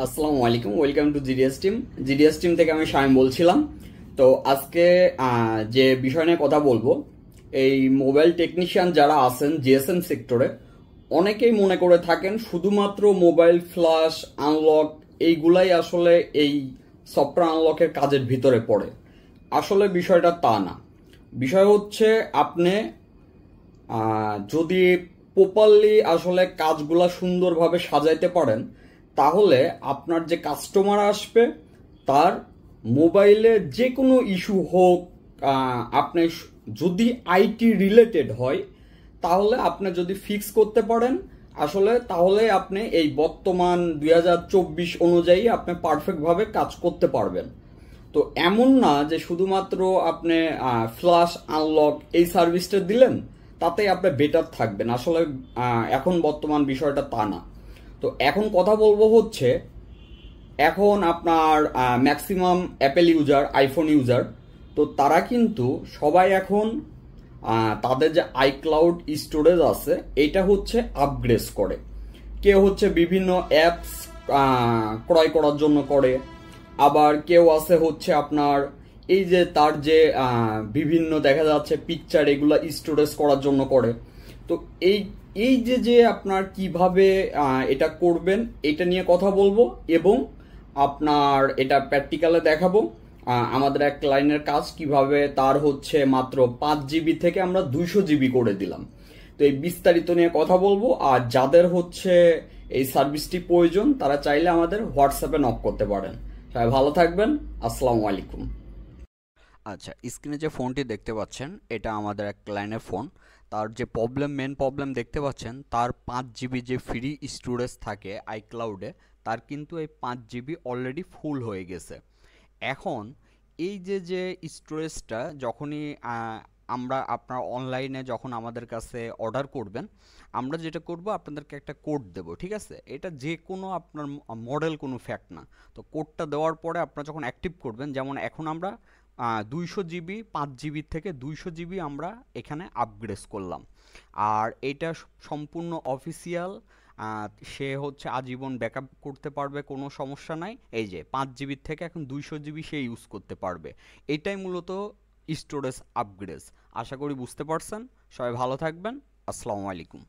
আসসালামু আলাইকুম, welcome to GDS team থেকে আমি শামিম বলছিলাম। তো আজকে যে বিষয় নিয়ে কথা বলবো, এই মোবাইল টেকনিশিয়ান যারা আছেন জিএসএম সেক্টরে, অনেকেই মনে করে থাকেন শুধুমাত্র মোবাইল ফ্ল্যাশ আনলক এইগুলাই আসলে এই সফটওয়্যার আনলকের কাজের ভিতরে পড়ে। আসলে বিষয়টা তা না। বিষয় হচ্ছে আপনি যদি প্রপারলি আসলে কাজগুলা সুন্দরভাবে সাজাইতে পারেন, তাহলে আপনার যে কাস্টমার আসবে তার মোবাইলে যে কোনো ইস্যু হোক, আপনি যদি আইটি রিলেটেড হয়, তাহলে আপনি যদি ফিক্স করতে পারেন আসলে, তাহলে আপনি এই বর্তমান 2024 অনুযায়ী আপনি পারফেক্টভাবে কাজ করতে পারবেন। তো এমন না যে শুধুমাত্র আপনি ফ্ল্যাশ আনলক এই সার্ভিসটা দিলেন তাতেই আপনি বেটার থাকবেন। আসলে এখন বর্তমান বিষয়টা তা না। তো এখন কথা বলবো হচ্ছে, এখন আপনার maximum Apple user, iPhone user, তো তারা কিন্তু সবাই এখন তাদের যে আইক্লাউড স্টোরেজ আছে এইটা হচ্ছে আপগ্রেড করে। কেউ হচ্ছে বিভিন্ন অ্যাপস ক্রয় করার জন্য করে, আবার কেউ আছে হচ্ছে আপনার এই যে তার যে বিভিন্ন দেখা যাচ্ছে পিকচার এগুলা স্টোরেজ করার জন্য করে। তো এই এই যে যে আপনার কিভাবে এটা করবেন এটা নিয়ে কথা বলবো, এবং আপনার এটা প্র্যাকটিক্যালে দেখাবো। আমাদের এক ক্লায়েন্টের কাজ কিভাবে তার হচ্ছে মাত্র 5 জিবি থেকে আমরা 200 জিবি করে দিলাম। তো এই বিস্তারিত নিয়ে কথা বলবো। আর যাদের হচ্ছে এই সার্ভিসটি প্রয়োজন তারা চাইলে আমাদের হোয়াটসঅ্যাপে নক করতে পারেন। সবাই ভালো থাকবেন। আসসালামু আলাইকুম। আচ্ছা, স্ক্রিনে যে ফোনটি দেখতে পাচ্ছেন এটা আমাদের এক ক্লায়েন্টের ফোন। তার যে মেন প্রবলেম দেখতে পাচ্ছেন, তার 5 জিবি যে ফ্রি স্টোরেজ থাকে আইক্লাউডে, তার কিন্তু এই 5 জিবি অলরেডি ফুল হয়ে গেছে। এখন এই যে স্টোরেজটা যখনই আমরা আপনার অনলাইনে যখন আমাদের কাছে অর্ডার করবেন, আমরা যেটা করব আপনাদেরকে একটা কোড দেব, ঠিক আছে? এটা যে কোনো আপনার মডেল কোনো ফ্যাক্ট না। তো কোডটা দেওয়ার পরে আপনারা যখন অ্যাক্টিভ করবেন, যেমন এখন আমরা 200 জিবি, 5 জিবি থেকে 200 জিবি আমরা এখানে আপগ্রেড করলাম। আর এটা সম্পূর্ণ অফিসিয়াল। সে হচ্ছে আজীবন ব্যাকআপ করতে পারবে, কোনো সমস্যা নাই। এই যে 5 জিবির থেকে এখন 200 জিবি সে ইউজ করতে পারবে। এটাই মূলত স্টোরেজ আপগ্রেড। আশা করি বুঝতে পারছেন। সবাই ভালো থাকবেন। আসসালামু আলাইকুম।